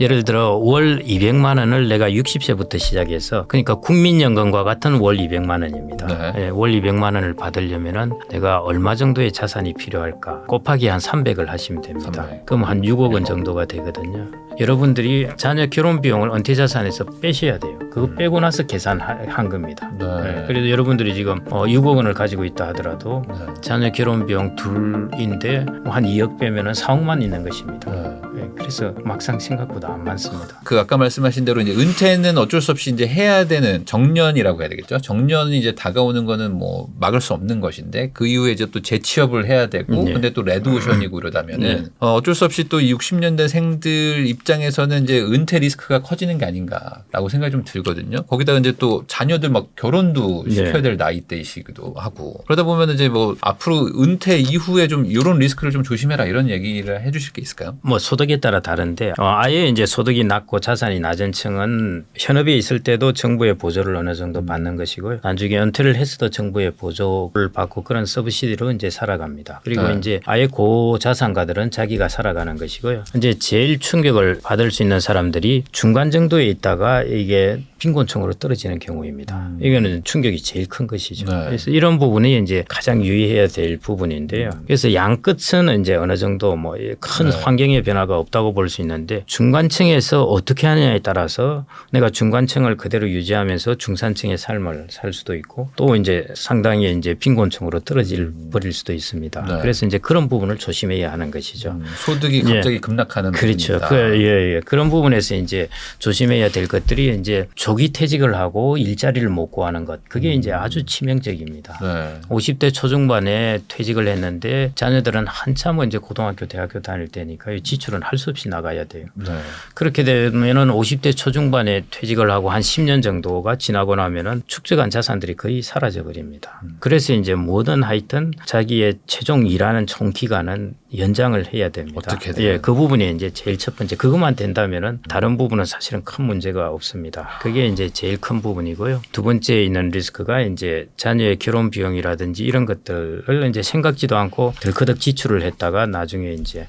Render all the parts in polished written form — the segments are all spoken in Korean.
예를 들어 월 200만 원을 내가 60세부터 시작해서 그러니까 국민연금과 같은 월 200만 원입니다. 네. 예, 월 200만 원을 받으려면은 내가 얼마 정도의 자산이 필요할까? 곱하기 한 300을 하시면 됩니다. 300. 그럼 한 6억 원 정도가 되거든요. 여러분들이 자녀 결혼 비용을 은퇴자산에서 빼셔야 돼요. 그거 빼고 나서 계산한 겁니다. 네. 예, 그래도 여러분들이 지금 6억 원을 가지고 있다 하더라도 네. 자녀 결혼 비용 둘인데 한 2억 빼면은 4억만 있는 것입니다. 네. 예, 그래서 막상 생각보다 안 많습니다. 그 아까 말씀하신 대로 이제 은퇴는 어쩔 수 없이 이제 해야 되는 정년이라고 해야 되겠죠. 정년이 이제 다가오는 거는 뭐 막을 수 없는 것인데 그 이후에 이제 또 재취업을 해야 되고 네. 근데 또 레드오션이고 이러다면은 네. 어쩔 수 없이 또 60년대 생들 입장에서는 이제 은퇴 리스크가 커지는 게 아닌가라고 생각이 좀 들거든요. 거기다가 이제 또 자녀들 막 결혼도 시켜야 네. 될 나이대이시기도 하고 그러다 보면 이제 뭐 앞으로 은퇴 이후에 좀 이런 리스크를 좀 조심해라 이런 얘기를 해주실 게 있을까요? 뭐 소득에 따라 다른데 아예 이제 소득이 낮고 자산이 낮은 층은 현업에 있을 때도 정부의 보조를 어느 정도 받는 것이고요. 나중에 은퇴를 했어도 정부의 보조를 받고 그런 서브시디로 이제 살아갑니다. 그리고 네. 이제 아예 고자산가들은 자기가 살아가는 것이고요. 이제 제일 충격을 받을 수 있는 사람들이 중간 정도에 있다가 이게 빈곤층으로 떨어지는 경우입니다. 이거는 충격이 제일 큰 것이죠. 네. 그래서 이런 부분이 이제 가장 유의해야 될 부분인데요. 그래서 양 끝은 이제 어느 정도 뭐 큰 네. 환경의 변화가 없다고 볼 수 있는데 중간층에서 어떻게 하느냐에 따라서 내가 중간층을 그대로 유지하면서 중산층의 삶을 살 수도 있고 또 이제 상당히 이제 빈곤층으로 떨어질 버릴 수도 있습니다. 네. 그래서 이제 그런 부분을 조심해야 하는 것이죠. 소득이 갑자기 급락하는 그렇죠. 부분이다. 예. 그런 부분에서 이제 조심해야 될 것들이 이제 조기 퇴직을 하고 일자리를 못 구하는 것. 그게 이제 아주 치명적입니다. 네. 50대 초중반에 퇴직을 했는데 자녀들은 한참 이제 고등학교, 대학교 다닐 때니까 지출은 할 수 없이 나가야 돼요. 네. 그렇게 되면은 50대 초중반에 퇴직을 하고 한 10년 정도가 지나고 나면은 축적한 자산들이 거의 사라져 버립니다. 그래서 이제 뭐든 하여튼 자기의 최종 일하는 총 기간은 연장을 해야 됩니다. 어떻게든. 예, 그 부분이 이제 제일 첫 번째. 그것만 된다면은 다른 부분은 사실은 큰 문제가 없습니다. 그게 이제 제일 큰 부분이고요. 두 번째 있는 리스크가 이제 자녀의 결혼 비용이라든지 이런 것들을 이제 생각지도 않고 덜커덕 지출을 했다가 나중에 이제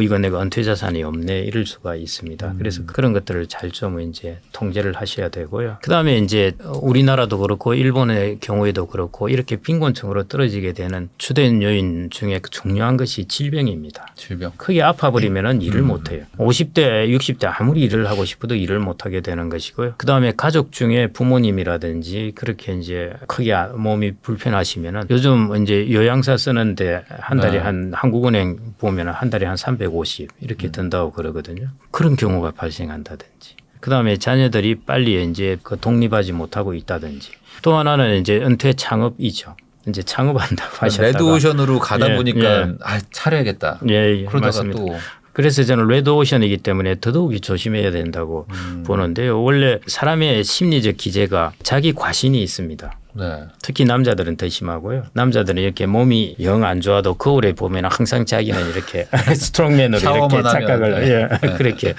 이거 내가 은퇴 자산이 없네 이럴 수가 있습니다. 그래서 그런 것들을 잘 좀 이제 통제를 하셔야 되고요. 그다음에 이제 우리나라도 그렇고 일본의 경우에도 그렇고 이렇게 빈곤층으로 떨어지게 되는 주된 요인 중에 중요한 것이 질병입니다. 질병. 크게 아파버리면은 일을 못해요. 50대, 60대 아무리 일을 하고 싶어도 일을 못하게 되는 것이고요. 그다음에 가족 중에 부모님이라든지 그렇게 이제 크게 몸이 불편하시면은 요즘 이제 요양사 쓰는데 한 달에 네. 한 한국은행 보면은 한 달에 한 350 이렇게 든다고 그러거든요. 그런 경우가 발생한다든지. 그다음에 자녀들이 빨리 이제 그 독립하지 못하고 있다든지. 또 하나는 이제 은퇴 창업이죠. 이제 창업한다고 하셨다가 레드오션으로 가다 예, 보니까 예. 차려야겠다. 예, 그러다가 맞습니다. 또 그래서 저는 레드오션이기 때문에 더더욱이 조심해야 된다고 보는데요. 원래 사람의 심리적 기제가 자기 과신이 있습니다. 네. 특히 남자들은 더 심하고요. 남자들은 이렇게 몸이 영 안 좋아도 거울에 보면 항상 자기는 이렇게 스트롱맨으로 이렇게 샤워만 착각을 하면, 네. 그렇게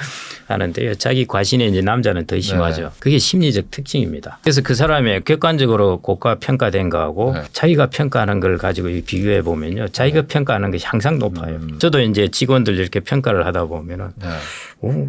하는데요. 자기 과신에 이제 남자는 더 심하죠. 네. 그게 심리적 특징입니다. 그래서 그 사람의 객관적으로 고가 평가된 거하고 네. 자기가 평가하는 걸 가지고 비교해 보면요. 자기가 평가하는 것이 항상 높아요. 저도 이제 직원들 이렇게 평가를 하다 보면은 네.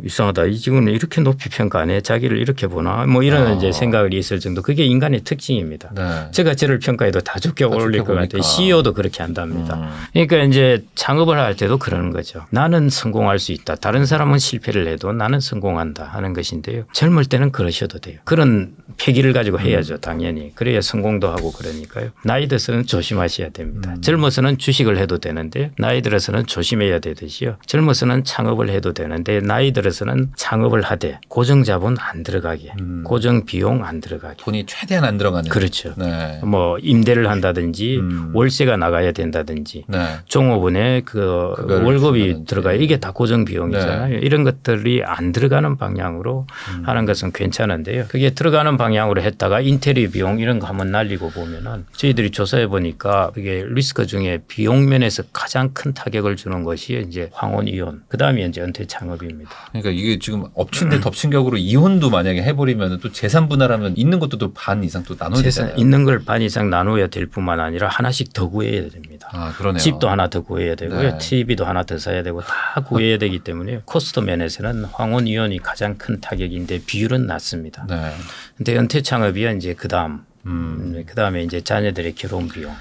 이상하다. 이 직원은 이렇게 높이 평가하네. 자기를 이렇게 보나. 뭐 이런 이제 생각이 있을 정도. 그게 인간의 특징입니다. 네. 제가 저를 평가해도 다 좋게 올릴 것 보니까. 같아요. CEO도 그렇게 한답니다. 그러니까 이제 창업을 할 때도 그러는 거죠. 나는 성공할 수 있다. 다른 사람은 실패를 해도 나는 성공한다 하는 것인데요. 젊을 때는 그러셔도 돼요. 그런 패기를 가지고 해야죠. 당연히. 그래야 성공도 하고 그러니까요. 나이 들어서는 조심하셔야 됩니다. 젊어서는 주식을 해도 되는데 나이 들어서는 조심해야 되듯이요. 젊어서는 창업을 해도 되는데 나이 들어서는 창업을 하되 고정자본 안 들어가게. 고정 비용 안 들어가게. 돈이 최대한 안 들어가는. 그렇죠. 네. 뭐 임대를 한다든지 월세가 나가야 된다든지 네. 종업원의 그 그거를 월급이 준다든지. 들어가요. 이게 다 고정 비용이잖아요. 이런 것들이 안 들어가는 방향으로 하는 것은 괜찮은데요. 그게 들어가는 방향으로 했다가 인테리어 비용 이런 거 한번 날리고 보면은 저희들이 조사해 보니까 그게 리스크 중에 비용 면에서 가장 큰 타격을 주는 것이 이제 황혼 이혼. 그다음에 이제 은퇴 창업입니다. 그러니까 이게 지금 엎친 데 덮친 격으로 이혼도 만약에 해버리면 또 재산 분할하면 있는 것도 또 반 이상 또 나눠야 재산 되잖아요. 있는 걸 반 이상 나눠야 될 뿐만 아니라 하나씩 더 구해야 됩니다. 아, 그러네요. 집도 하나 더 구해야 되고요. 네. TV도 하나 더 사야 되고 다 구해야 되기 때문에 코스트 면에서는 황혼 이혼이 가장 큰 타격인데 비율은 낮습니다. 네. 근데 은퇴 창업이야 이제 그다음에 이제 자녀들의 결혼 비용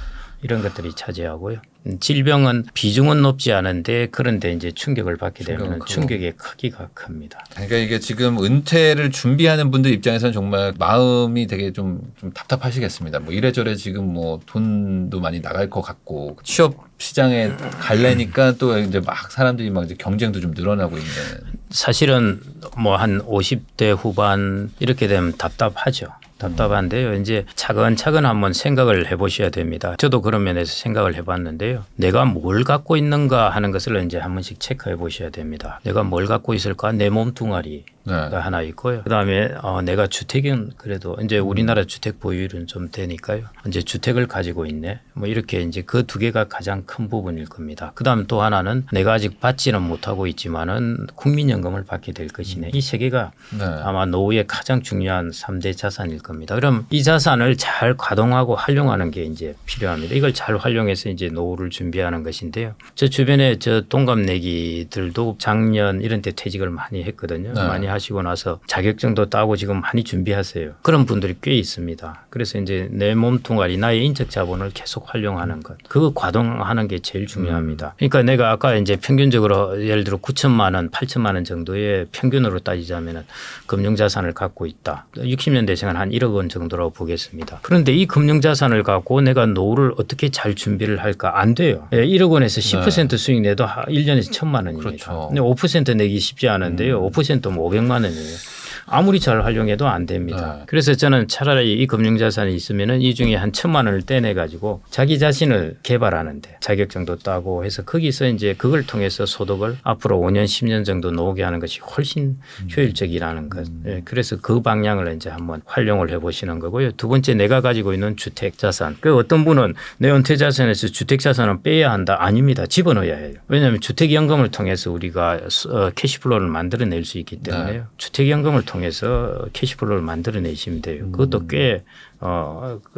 이런 것들이 차지하고요. 질병은 비중은 높지 않은데 그런데 이제 충격을 받게 되면 충격은 충격의 크기가 큽니다. 그러니까 이게 지금 은퇴를 준비하는 분들 입장에서는 정말 마음이 되게 좀 답답하시겠습니다. 뭐 이래저래 지금 뭐 돈도 많이 나갈 것 같고 취업 시장에 갈래니까 또 이제 막 사람들이 막 이제 경쟁도 좀 늘어나고 있는. 사실은 뭐 한 50대 후반 이렇게 되면 답답하죠. 답답한데요. 이제 차근차근 한번 생각을 해보셔야 됩니다. 저도 그런 면에서 생각을 해봤는데요. 내가 뭘 갖고 있는가 하는 것을 이제 한 번씩 체크해 보셔야 됩니다. 내가 뭘 갖고 있을까? 내 몸뚱아리. 네. 하나 있고요. 그다음에 내가 주택은 그래도 이제 우리나라 주택 보유율은 좀 되니까요. 이제 주택을 가지고 있네. 뭐 이렇게 이제 그 두 개가 가장 큰 부분일 겁니다. 그다음 또 하나는 내가 아직 받지는 못하고 있지만은 국민연금을 받게 될 것이네. 이 세 개가 네. 아마 노후에 가장 중요한 3대 자산일 겁니다. 그럼 이 자산을 잘 가동하고 활용하는 게 이제 필요합니다. 이걸 잘 활용해서 이제 노후를 준비하는 것인데요. 저 주변에 저 동갑내기들도 작년 이런 때 퇴직을 많이 했거든요. 네. 많이 하시고 나서 자격증도 따고 지금 많이 준비하세요. 그런 분들이 꽤 있습니다. 그래서 이제 내 몸뚱아리, 나의 인적 자본을 계속 활용하는 것. 그거 과동하는 게 제일 중요합니다. 그러니까 내가 아까 이제 평균적으로 예를 들어 9천만 원, 8천만 원 정도의 평균으로 따지자면 금융자산을 갖고 있다. 60년대생은 한 1억 원 정도라고 보겠습니다. 그런데 이 금융자산을 갖고 내가 노후를 어떻게 잘 준비를 할까? 안 돼요. 1억 원에서 10% 수익 내도 1년에 1,000만 원입니다. 그렇죠. 근데 5% 내기 쉽지 않은데요. 5%면 500만 원이에요. 아무리 잘 활용해도 안 됩니다. 네. 그래서 저는 차라리 이 금융자산이 있으면은 이 중에 한 1,000만 원을 떼내 가지고 자기 자신을 개발하는데 자격증도 따고 해서 거기서 이제 그걸 통해서 소득을 앞으로 5년, 10년 정도 나오게 하는 것이 훨씬 효율적이라는 것. 예, 그래서 그 방향을 이제 한번 활용을 해보시는 거고요. 두 번째 내가 가지고 있는 주택 자산. 그 어떤 분은 내 은퇴 자산에서 주택 자산은 빼야 한다. 아닙니다. 집어넣어야 해요. 왜냐하면 주택연금을 통해서 우리가 캐시플로우를 만들어낼 수 있기 때문에요. 네. 주택연금을 통해서 캐시플로우를 만들어내시면 돼요. 그것도 꽤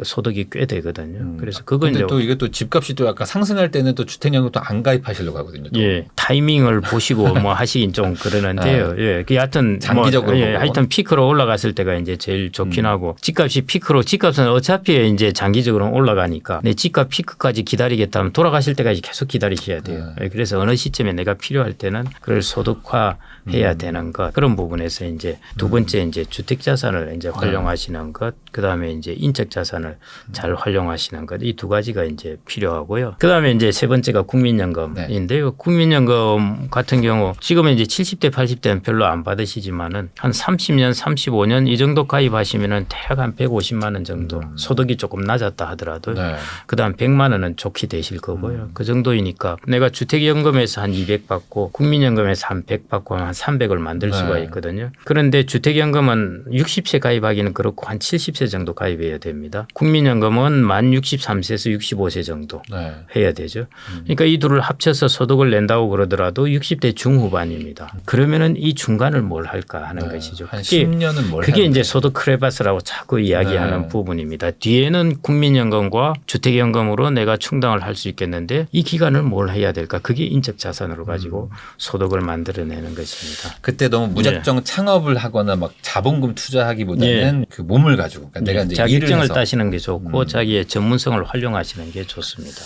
소득이 꽤 되거든요. 그래서 그건 근데 이제 또 이게 또 집값이 또 약간 상승할 때는 또 주택연금 또 안 가입하시려고 하거든요. 또. 예, 타이밍을 보시고 뭐 하시긴 좀 그러는데요. 예, 그 하여튼 장기적으로 뭐, 예, 보고. 하여튼 피크로 올라갔을 때가 이제 제일 좋긴 하고 집값이 피크로 집값은 어차피 이제 장기적으로 올라가니까 내 집값 피크까지 기다리겠다면 돌아가실 때까지 계속 기다리셔야 돼요. 예, 그래서 어느 시점에 내가 필요할 때는 그걸 소득화해야 되는 것 그런 부분에서 이제 두 번째 이제 주택 자산을 이제 활용하시는 것, 그 다음에 이제 인적 자산을 잘 활용하시는 것 이 두 가지가 이제 필요하고요. 그 다음에 이제 세 번째가 국민연금인데요. 국민연금 같은 경우 지금은 이제 70대, 80대는 별로 안 받으시지만은 한 30년, 35년 이 정도 가입하시면은 대략 한 150만 원 정도 소득이 조금 낮았다 하더라도 네. 그다음 100만 원은 좋게 되실 거고요. 그 정도이니까 내가 주택연금에서 한 200 받고 국민연금에서 한 100 받고 한 300을 만들 수가 네. 있거든요. 그런데 주택연금은 60세 가입하기는 그렇고 한 70세 정도 가입해야 됩니다. 국민연금은 만 63세에서 65세 정도 네. 해야 되죠. 그러니까 이 둘을 합쳐서 소득을 낸다고 그러더라도 60대 중후반입니다. 그러면은 이 중간을 뭘 할까 하는 네. 것이죠. 한 그게 10년은 뭘 그게 해야 이제 돼요? 소득 크레바스라고 자꾸 이야기하는 네. 부분입니다. 뒤에는 국민연금과 주택연금으로 내가 충당을 할 수 있겠는데 이 기간을 뭘 해야 될까? 그게 인적 자산으로 가지고 소득을 만들어내는 것입니다. 그때 너무 무작정 창업을 하거나 막 자본금 투자하기보다는 그 몸을 가지고 그러니까 내가 이제 일을 자격증을 해서 따시는 게 좋고 자기의 전문성을 활용하시는 게 좋습니다.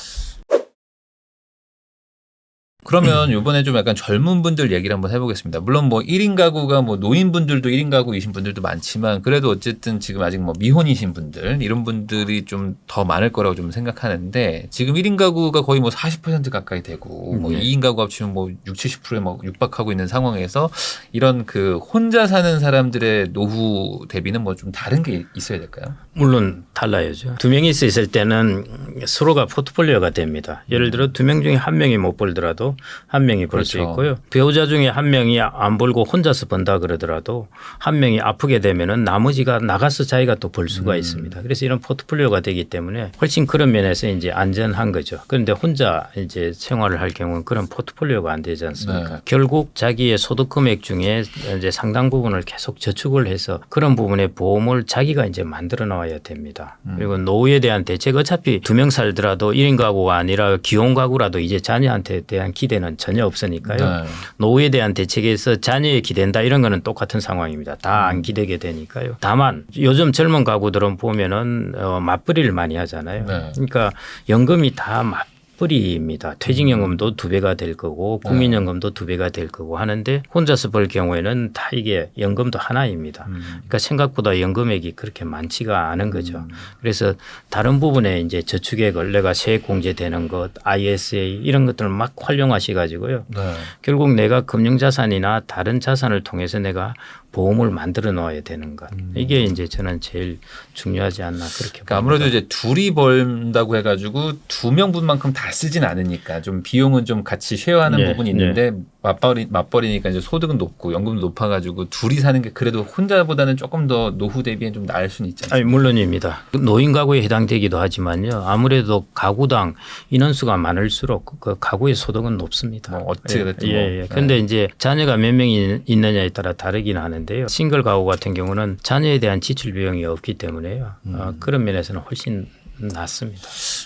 그러면 이번에 좀 약간 젊은 분들 얘기를 한번 해보겠습니다. 물론 뭐 1인 가구가 뭐 노인분들도 1인 가구이신 분들도 많지만 그래도 어쨌든 지금 아직 뭐 미혼이신 분들 이런 분들이 좀 더 많을 거라고 좀 생각하는데 지금 1인 가구가 거의 뭐 40% 가까이 되고 뭐 2인 가구 합치면 뭐 60, 70%에 막 육박하고 있는 상황에서 이런 그 혼자 사는 사람들의 노후 대비는 뭐 좀 다른 게 있어야 될까요? 물론 달라야죠. 두 명이 있을 때는 서로가 포트폴리오가 됩니다. 예를 들어 두 명 중에 한 명이 못 벌더라도 한 명이 벌 수 그렇죠. 있고요. 배우자 중에 한 명이 안 벌고 혼자서 번다 그러더라도 한 명이 아프게 되면은 나머지가 나가서 자기가 또 벌 수가 있습니다. 그래서 이런 포트폴리오가 되기 때문에 훨씬 그런 면에서 이제 안전한 거죠. 그런데 혼자 이제 생활을 할 경우는 그런 포트폴리오가 안 되지 않습니까? 네. 결국 자기의 소득 금액 중에 이제 상당 부분을 계속 저축을 해서 그런 부분의 보험을 자기가 이제 만들어 나와야 됩니다. 그리고 노후에 대한 대책 어차피 2명 살더라도 1인 가구가 아니라 기혼 가구라도 이제 자녀한테 대한 기대는 전혀 없으니까요. 네. 노후에 대한 대책에서 자녀에 기댄다 이런 거는 똑같은 상황입니다. 다 안 기대게 되니까요. 다만 요즘 젊은 가구들은 보면은 맞벌이를 많이 하잖아요. 네. 그러니까 연금이 다 맞벌이입니다. 퇴직연금도 2배가 될 거고 국민연금도 2배가 될 거고 하는데 혼자서 벌 경우에는 다 이게 연금도 하나입니다. 그러니까 생각보다 연금액이 그렇게 많지가 않은 거죠. 그래서 다른 부분에 이제 저축액을 내가 세액공제되는 것, ISA 이런 것들을 막 활용하셔가지고요. 네. 결국 내가 금융자산이나 다른 자산을 통해서 내가 보험을 만들어 놓아야 되는 것. 이게 이제 저는 제일 중요하지 않나 그렇게 그러니까 아무래도 봅니다. 이제 둘이 벌다고 해가지고 2명분만큼 다 쓰진 않으니까 좀 비용은 좀 같이 쉐어하는 네, 부분이 있는데 맞벌이니까 이제 소득은 높고 연금도 높아가지고 둘이 사는 게 그래도 혼자보다는 조금 더 노후 대비엔 좀 나을 수는 있지 않습니까? 아니, 물론입니다. 노인 가구에 해당되기도 하지만요. 아무래도 가구당 인원수가 많을수록 그 가구의 소득은 높습니다. 뭐 어떻게 됐든 예. 그런데 이제 자녀가 몇 명이 있느냐에 따라 다르긴 하는데요. 싱글 가구 같은 경우는 자녀에 대한 지출 비용이 없기 때문에요. 그런 면에서는 훨씬 낫습니다.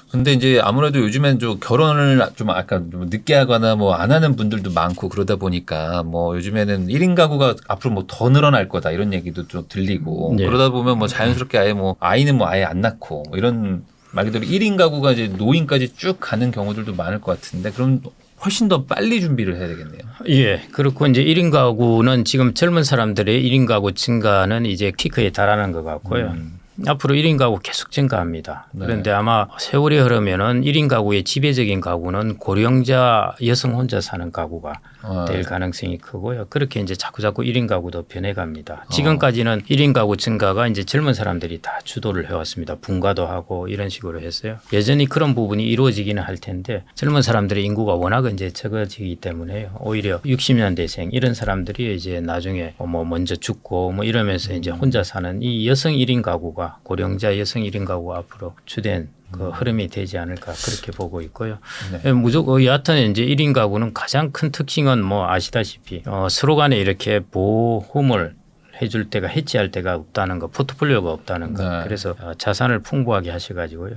근데 이제 아무래도 요즘엔 좀 결혼을 좀 아까 좀 늦게 하거나 뭐 안 하는 분들도 많고 그러다 보니까 뭐 요즘에는 1인 가구가 앞으로 뭐 더 늘어날 거다 이런 얘기도 좀 들리고 네. 그러다 보면 뭐 자연스럽게 아예 뭐 아이는 뭐 아예 안 낳고 뭐 이런 말 그대로 1인 가구가 이제 노인까지 쭉 가는 경우들도 많을 것 같은데 그럼 훨씬 더 빨리 준비를 해야 되겠네요. 예. 그렇고 이제 1인 가구는 지금 젊은 사람들의 1인 가구 증가는 이제 피크에 달하는 것 같고요. 앞으로 1인 가구 계속 증가합니다. 네. 그런데 아마 세월이 흐르면은 1인 가구의 지배적인 가구는 고령자 여성 혼자 사는 가구가 될 가능성이 크고요. 그렇게 이제 자꾸자꾸 1인 가구도 변해갑니다. 지금까지는 1인 가구 증가가 이제 젊은 사람들이 다 주도를 해왔습니다. 분가도 하고 이런 식으로 했어요. 여전히 그런 부분이 이루어지기는 할 텐데 젊은 사람들의 인구가 워낙 이제 적어지기 때문에 오히려 60년대생 이런 사람들이 이제 나중에 뭐 먼저 죽고 뭐 이러면서 이제 혼자 사는 이 여성 1인 가구가 고령자 여성 1인 가구가 앞으로 주된 그 흐름이 되지 않을까 그렇게 보고 있고요. 네. 무조건 여하튼 이제 1인 가구는 가장 큰 특징은 뭐 아시다시피 서로 간에 이렇게 보험을 해줄 때가 해지할 때가 없다는 거, 포트폴리오가 없다는 거. 네. 그래서 자산을 풍부하게 하셔가지고요.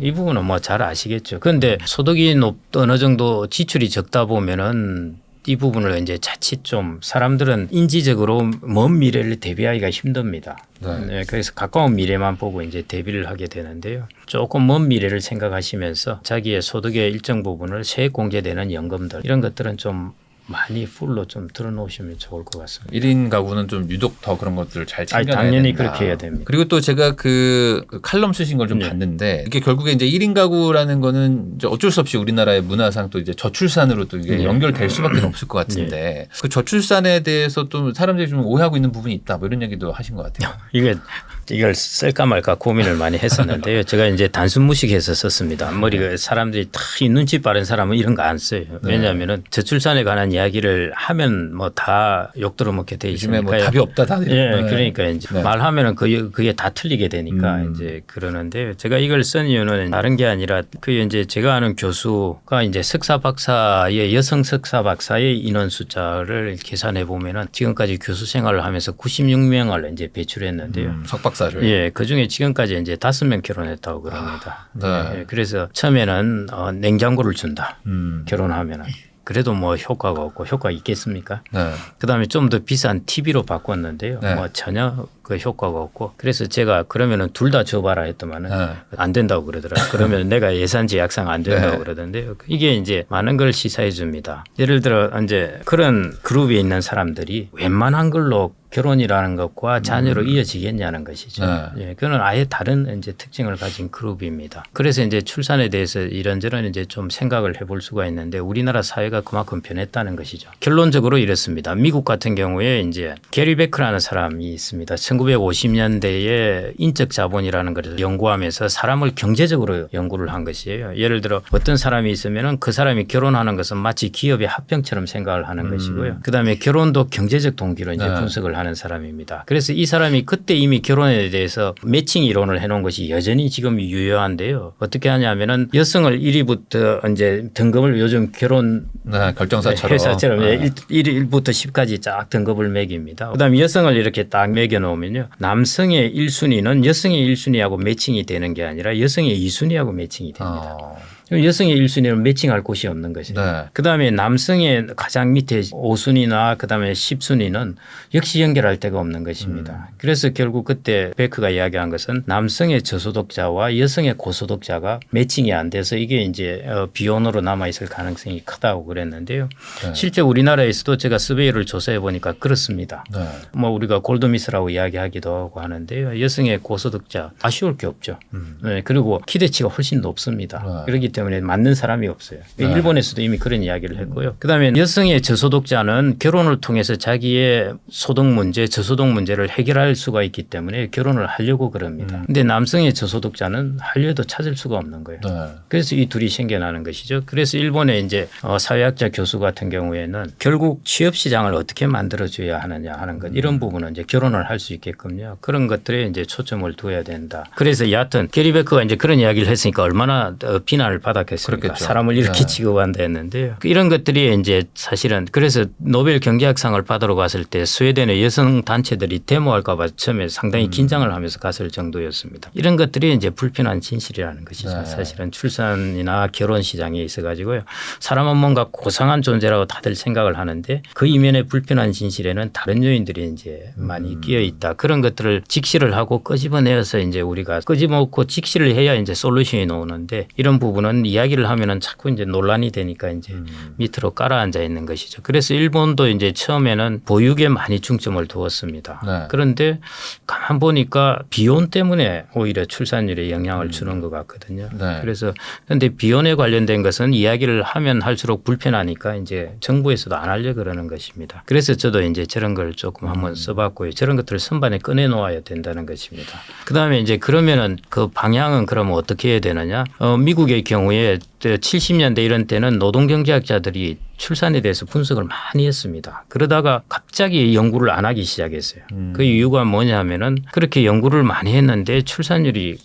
이 부분은 뭐 잘 아시겠죠. 그런데 소득이 어느 정도 지출이 적다 보면은 이 부분을 이제 자칫 좀 사람들은 인지적으로 먼 미래를 대비하기가 힘듭니다. 네. 그래서 가까운 미래만 보고 이제 대비를 하게 되는데요. 조금 먼 미래를 생각하시면서 자기의 소득의 일정 부분을 세액 공제되는 연금들 이런 것들은 좀 많이 풀로 좀 들어놓으시면 좋을 것 같습니다. 1인 가구는 좀 유독 더 그런 것들을 잘 챙겨내야 당연히 된다. 그렇게 해야 됩니다. 그리고 또 제가 그 칼럼 쓰신 걸 좀 네. 봤는데 이게 결국에 이제 1인 가구라는 거는 이제 어쩔 수 없이 우리나라의 문화상 또 이제 저출산으로 또 이게 네. 연결될 수밖에 없을 것 같은데 그 저출산에 대해서 또 사람들이 좀 오해하고 있는 부분이 있다 뭐 이런 얘기도 하신 것 같아요. 이걸 쓸까 말까 고민을 많이 했었는데요. 제가 이제 단순 무식해서 썼습니다. 머리가 사람들이 다 이 눈치 빠른 사람은 이런 거 안 써요. 왜냐하면은 저출산에 관한 이야기를 하면 뭐 다 욕 들어먹게 돼 요즘에 있으니까. 뭐 답이 없다 다들. 예, 그러니까 이제 네. 말하면은 그게 다 틀리게 되니까 이제 그러는데 제가 이걸 쓴 이유는 다른 게 아니라 그 이제 제가 아는 교수가 이제 석사 박사의 여성 석사 박사의 인원 숫자를 계산해 보면은 지금까지 교수 생활을 하면서 96명을 이제 배출했는데요. 석박사를. 예, 그 중에 지금까지 이제 5명 결혼했다고 그럽니다. 네. 예, 그래서 처음에는 냉장고를 준다. 결혼하면은. 그래도 뭐 효과가 없고 효과 있겠습니까? 네. 그다음에 좀 더 비싼 TV로 바꿨는데요. 네. 뭐 전혀 그 효과가 없고 그래서 제가 그러면은 둘 다 줘봐라 했더만은 네. 안 된다고 그러더라고요. 그러면 내가 예산제 약상 안 된다고 네. 그러던데요. 이게 이제 많은 걸 시사해 줍니다. 예를 들어 이제 그런 그룹에 있는 사람들이 웬만한 걸로 결혼이라는 것과 자녀로 이어지겠냐는 것이죠. 네. 예, 그건 아예 다른 이제 특징을 가진 그룹입니다. 그래서 이제 출산에 대해서 이런저런 이제 좀 생각을 해볼 수가 있는데 우리나라 사회가 그만큼 변했다는 것이죠. 결론적으로 이렇습니다. 미국 같은 경우에 이제 게리 베크라는 사람이 있습니다. 1950년대에 인적 자본이라는 것을 연구하면서 사람을 경제적으로 연구를 한 것이에요. 예를 들어 어떤 사람이 있으면은 그 사람이 결혼하는 것은 마치 기업의 합병처럼 생각을 하는 것이고요. 그다음에 결혼도 경제적 동기로 이제 분석을 하는 사람입니다. 그래서 이 사람이 그때 이미 결혼에 대해서 매칭 이론을 해놓은 것이 여전히 지금 유효한데요. 어떻게 하냐면은 여성을 1위부터 이제 등급을 요즘 결혼 네, 결정사처럼 회사처럼 1부터 10까지 쫙 등급을 매깁니다. 그다음에 여성을 이렇게 딱 매겨 놓으면요. 남성의 1순위는 여성의 1순위하고 매칭이 되는 게 아니라 여성의 2순위하고 매칭이 됩니다. 여성의 1순위는 매칭할 곳이 없는 것이죠. 네. 그다음에 남성의 가장 밑에 5순위나 그다음에 10순위는 역시 연결할 데가 없는 것입니다. 그래서 결국 그때 베크가 이야기한 것은 남성의 저소득자와 여성의 고소득자가 매칭이 안 돼서 이게 이제 비혼으로 남아있을 가능성이 크다고 그랬는데요. 네. 실제 우리나라에서도 제가 서베이를 조사해 보니까 그렇습니다. 네. 뭐 우리가 골드미스라고 이야기하기도 하고 하는데요. 여성의 고소득자 아쉬울 게 없죠. 네. 그리고 기대치가 훨씬 높습니다. 네. 그렇기 때문에 맞는 사람이 없어요. 네. 일본에서도 이미 그런 이야기를 했고요. 그다음에 여성의 저소득자는 결혼을 통해서 자기의 소득 문제, 저소득 문제를 해결할 수가 있기 때문에 결혼을 하려고 그럽니다. 근데 남성의 저소득자는 하려도 찾을 수가 없는 거예요. 네. 그래서 이 둘이 생겨나는 것이죠. 그래서 일본의 이제 사회학자 교수 같은 경우에는 결국 취업 시장을 어떻게 만들어줘야 하느냐 하는 것 이런 부분은 이제 결혼을 할 수 있게끔요. 그런 것들에 이제 초점을 두어야 된다. 그래서 여하튼 게리 베크가 이제 그런 이야기를 했으니까 얼마나 비난을 받았겠습니까? 그렇겠죠. 사람을 이렇게 네. 취급한다 했는데요. 이런 것들이 이제 사실은 그래서 노벨 경제학상을 받으러 갔을 때 스웨덴의 여성 단체들이 데모할까 봐 처음에 상당히 긴장을 하면서 갔을 정도였습니다. 이런 것들이 이제 불편한 진실이라는 것이죠. 네. 사실은 출산이나 결혼 시장에 있어 가지고요. 사람은 뭔가 고상한 존재라고 다들 생각을 하는데 그 이면의 불편한 진실에는 다른 요인들이 이제 많이 끼어 있다. 그런 것들을 직시를 하고 끄집어내어서 이제 우리가 끄집어놓고 직시를 해야 이제 솔루션이 나오는데 이런 부분은 이야기를 하면은 자꾸 이제 논란이 되니까 이제 밑으로 깔아앉아 있는 것이죠. 그래서 일본도 이제 처음에는 보육에 많이 중점을 두었습니다. 네. 그런데 가만 보니까 비혼 때문에 오히려 출산율에 영향을 주는 것 같거든요. 네. 그래서 그런데 비혼에 관련된 것은 이야기를 하면 할수록 불편하니까 이제 정부에서도 안 하려 그러는 것입니다. 그래서 저도 이제 저런 걸 조금 한번 써봤고요. 저런 것들을 선반에 꺼내 놓아야 된다는 것입니다. 그다음에 이제 그러면은 그 방향은 그러면 어떻게 해야 되느냐? 미국의 경우에 70년대 이런 때는 노동경제학자들이 출산에 대해서 분석을 많이 했습니다. 그러다가 갑자기 연구를 안 하기 시작했어요. 그 이유가 뭐냐면은 그렇게 연구를 많이 했는데 출산율이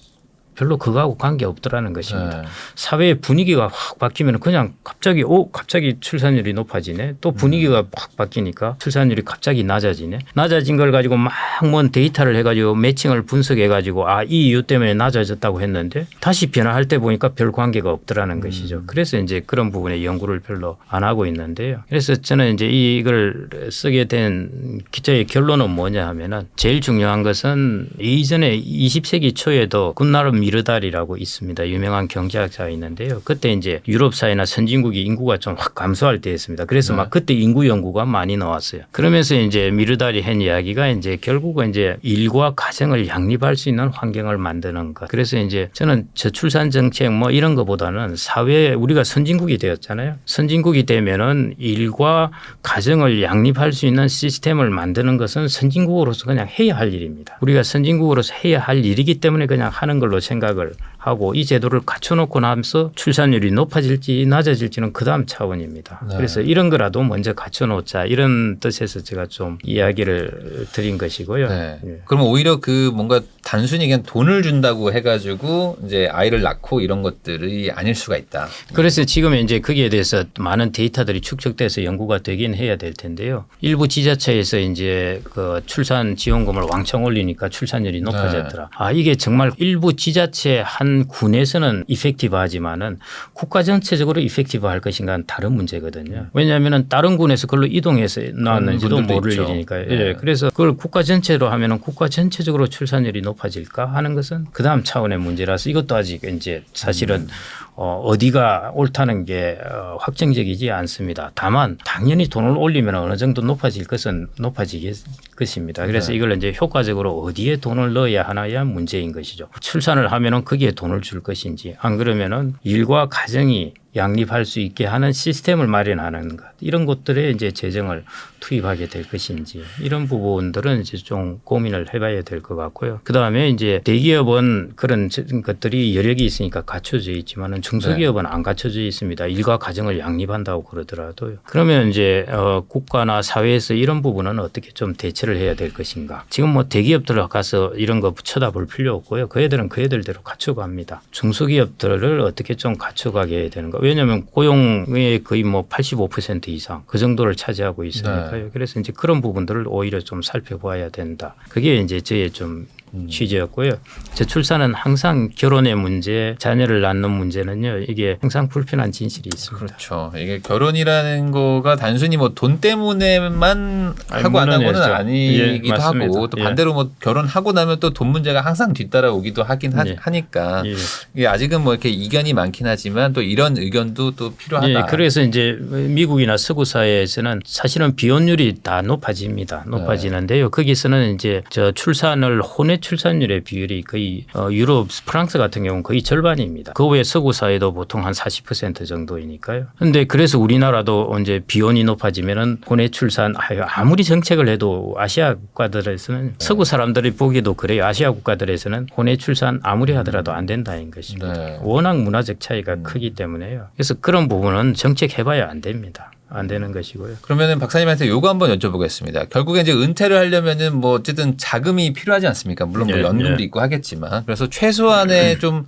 별로 그거하고 관계없더라는 것입니다. 네. 사회의 분위기가 확 바뀌면 그냥 갑자기 출산율이 높아지네. 또 분위기가 확 바뀌니까 출산율이 갑자기 낮아지네. 낮아진 걸 가지고 막 뭔 데이터를 해가지고 매칭을 분석해가지고 이 이유 때문에 낮아졌다고 했는데 다시 변화할 때 보니까 별 관계가 없더라는 것이죠. 그래서 이제 그런 부분에 연구를 별로 안 하고 있는데요. 그래서 저는 이제 이걸 쓰게 된 기자의 결론은 뭐냐 하면은 제일 중요한 것은 이전에 20세기 초에도 굿나름 미르달이라고 있습니다. 유명한 경제학자가 있는데요. 그때 이제 유럽 사회나 선진국이 인구가 좀 확 감소할 때였습니다. 그래서 막 그때 인구 연구가 많이 나왔어요. 그러면서 이제 미르달이 한 이야기가 이제 결국은 이제 일과 가정을 양립할 수 있는 환경을 만드는 것. 그래서 이제 저는 저출산 정책 뭐 이런 것보다는 사회에 우리가 선진국이 되었잖아요. 선진국이 되면은 일과 가정을 양립할 수 있는 시스템을 만드는 것은 선진국으로서 그냥 해야 할 일입니다. 우리가 선진국으로서 해야 할 일이기 때문에 그냥 하는 걸로 생각을 하고 이 제도를 갖춰놓고 나면서 출산율이 높아질지 낮아질지는 그다음 차원입니다. 네. 그래서 이런 거라도 먼저 갖춰놓자 이런 뜻에서 제가 좀 이야기를 드린 것이고요. 네. 예. 그러면 오히려 그 뭔가 단순히 그냥 돈을 준다고 해가지고 이제 아이를 낳고 이런 것들이 아닐 수가 있다. 그래서 지금 이제 거기에 대해서 많은 데이터들이 축적돼서 연구가 되긴 해야 될 텐데요. 일부 지자체에서 이제 그 출산 지원금을 왕창 올리니까 출산율이 높아졌더라. 이게 정말 일부 지자체 한 한 군에서는 이펙티브하지만은 국가 전체적으로 이펙티브할 것인가는 다른 문제거든요. 왜냐하면은 다른 군에서 그걸로 이동해서 나왔는지도 분들도 모를 있죠. 일이니까요. 네. 예, 그래서 그걸 국가 전체로 하면은 국가 전체적으로 출산율이 높아질까 하는 것은 그 다음 차원의 문제라서 이것도 아직 이제 사실은 어디가 옳다는 게 확정적이지 않습니다. 다만 당연히 돈을 올리면 어느 정도 높아질 것은 높아질 것입니다. 그래서 네. 이걸 이제 효과적으로 어디에 돈을 넣어야 하나야 문제인 것이죠. 출산을 하면은 거기에 돈을 줄 것인지 안 그러면은 일과 가정이 양립할 수 있게 하는 시스템을 마련하는 것 이런 것들에 이제 재정을 투입하게 될 것인지 이런 부분들은 이제 좀 고민을 해봐야 될 것 같고요. 그 다음에 이제 대기업은 그런 것들이 여력이 있으니까 갖춰져 있지만은 중소기업은 안 갖춰져 있습니다. 일과 가정을 양립한다고 그러더라도요. 그러면 이제 국가나 사회에서 이런 부분은 어떻게 좀 대처를 해야 될 것인가. 지금 뭐 대기업들 가서 이런 거 쳐다볼 필요 없고요. 그 애들은 그 애들대로 갖춰갑니다. 중소기업들을 어떻게 좀 갖춰가게 해야 되는가. 왜냐하면 고용의 거의 뭐 85% 이상 그 정도를 차지하고 있으니까요. 그래서 이제 그런 부분들을 오히려 좀 살펴봐야 된다. 그게 이제 저의 좀 취지였고요. 저출산은 항상 결혼의 문제, 자녀를 낳는 문제는요. 이게 항상 불편한 진실이 있습니다. 그렇죠. 이게 결혼이라는 거가 단순히 뭐 돈 때문에만 하고 안 하고는 물론이죠. 아니기도 예, 맞습니다. 하고 또 예. 반대로 뭐 결혼하고 나면 또 돈 문제가 항상 뒤따라오기도 하긴 예. 하니까 예. 이게 아직은 뭐 이렇게 이견이 많긴 하지만 또 이런 의견도 또 필요하다. 예, 그래서 이제 미국이나 서구 사회에서는 사실은 비혼율이 다 높아집니다. 높아지는데요. 거기서는 이제 저 출산을 혼외 출산율의 비율이 거의 유럽, 프랑스 같은 경우는 거의 절반입니다. 그 외에 서구 사회도 보통 한 40% 정도이니까요. 그런데 그래서 우리나라도 이제 비혼이 높아지면은 혼외 출산 아무리 정책을 해도 아시아 국가들에서는 서구 사람들이 보기에도 그래요. 아시아 국가들에서는 혼외 출산 아무리 하더라도 안 된다는 것입니다. 네. 워낙 문화적 차이가 크기 때문에요. 그래서 그런 부분은 정책해봐야 안 됩니다. 안 되는 것이고요. 그러면은 박사님한테 요거 한번 여쭤보겠습니다. 결국에 이제 은퇴를 하려면은 뭐 어쨌든 자금이 필요하지 않습니까? 물론 뭐 예, 연금도 예. 있고 하겠지만 그래서 최소한의 좀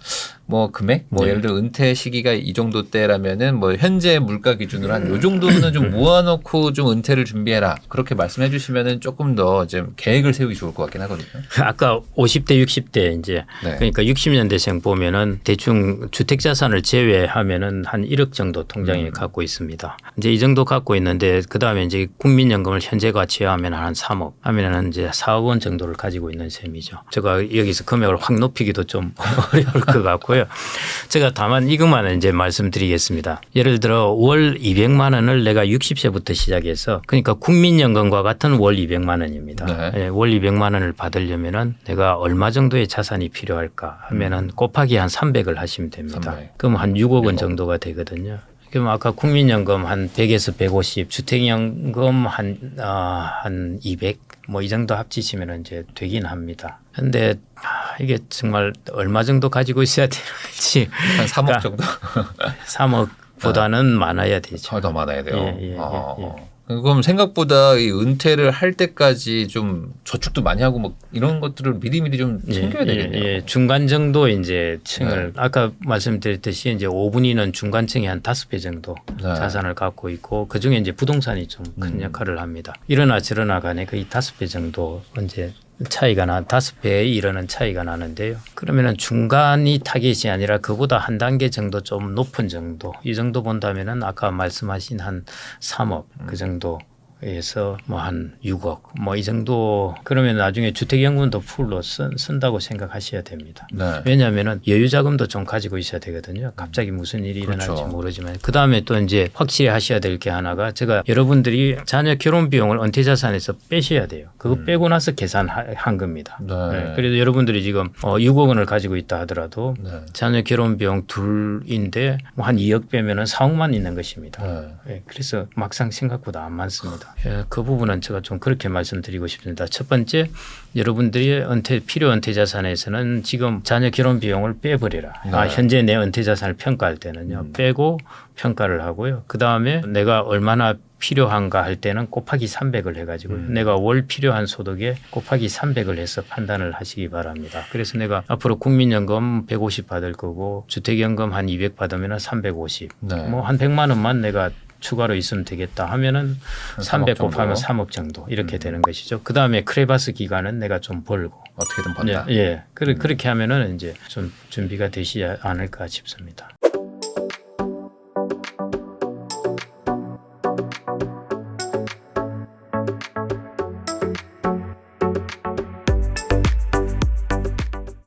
뭐 금액 뭐 예. 예를 들어 은퇴 시기가 이 정도 때라면은 뭐 현재 물가 기준으로 한 요 정도는 좀 모아놓고 좀 은퇴를 준비해라 그렇게 말씀해 주시면은 조금 더 좀 계획을 세우기 좋을 것 같긴 하거든요. 아까 50대, 60대 이제 네. 그러니까 60년대생 보면은 대충 주택 자산을 제외하면은 한 1억 정도 통장에 갖고 있습니다. 이제 이 정도 갖고 있는데 그 다음에 이제 국민연금을 현재 가치화하면 한 3억 하면은 이제 4억 원 정도를 가지고 있는 셈이죠. 제가 여기서 금액을 확 높이기도 좀 어려울 것 같고요. 제가 다만 이것만 이제 말씀드리겠습니다. 예를 들어 월 200만 원을 내가 60세부터 시작해서 그러니까 국민연금과 같은 월 200만 원입니다. 네. 예, 월 200만 원을 받으려면은 내가 얼마 정도의 자산이 필요할까 하면은 곱하기 한 300을 하시면 됩니다. 300. 그럼 한 6억 원 정도가 되거든요. 그럼 아까 국민연금 한 100에서 150, 주택연금 한 200, 뭐 이 정도 합치시면 이제 되긴 합니다. 근데 이게 정말 얼마 정도 가지고 있어야 되는지 한 3억 정도 3억보다는 많아야 되죠. 더 많아야 돼요. 예. 그럼 생각보다 이 은퇴를 할 때까지 좀 저축도 많이 하고 뭐 이런 것들을 미리미리 좀 챙겨야 되겠네요. 예. 중간 정도 이제 층을 아까 말씀드렸듯이 이제 5분위는 중간층이 한 5배 정도 네. 자산을 갖고 있고 그 중에 이제 부동산이 좀 큰 역할을 합니다. 이러나 저러나 간에 거의 5배 정도 이제 차이가 5배에 이르는 차이가 나는데요. 그러면은 중간이 타겟이 아니라 그보다 한 단계 정도 좀 높은 정도 이 정도 본다면은 아까 말씀하신 한 3억 그 정도에서 뭐 한 6억 뭐 이 정도 그러면 나중에 주택연금도 풀로 쓴다고 생각하셔야 됩니다. 네. 왜냐하면은 여유자금도 좀 가지고 있어야 되거든요. 갑자기 무슨 일이 일어날지 그렇죠. 모르지만 그 다음에 또 이제 확실히 하셔야 될 게 하나가 제가 여러분들이 자녀 결혼 비용을 은퇴자산에서 빼셔야 돼요. 그거 빼고 나서 계산한 겁니다. 네. 그래도 여러분들이 지금 6억 원을 가지고 있다 하더라도 네. 자녀 결혼 비용 둘인데 뭐 한 2억 빼면은 4억만 있는 것입니다. 네. 예, 그래서 막상 생각보다 안 많습니다. 예, 그 부분은 제가 좀 그렇게 말씀드리고 싶습니다. 첫 번째, 여러분들이 필요 은퇴 자산에서는 지금 자녀 결혼 비용을 빼버려라. 네. 현재 내 은퇴 자산을 평가할 때는요, 빼고 평가를 하고요. 그 다음에 내가 얼마나 필요한가 할 때는 곱하기 300을 해가지고 내가 월 필요한 소득에 곱하기 300을 해서 판단을 하시기 바랍니다. 그래서 내가 앞으로 국민연금 150 받을 거고 주택연금 한 200 받으면 350. 네. 뭐 한 100만 원만 내가 추가로 있으면 되겠다 하면은 300 정도. 곱하면 3억 정도 이렇게 되는 것이죠. 그 다음에 크레바스 기간은 내가 좀 벌고 어떻게든 번다. 예. 그렇게 하면은 이제 좀 준비가 되시지 않을까 싶습니다.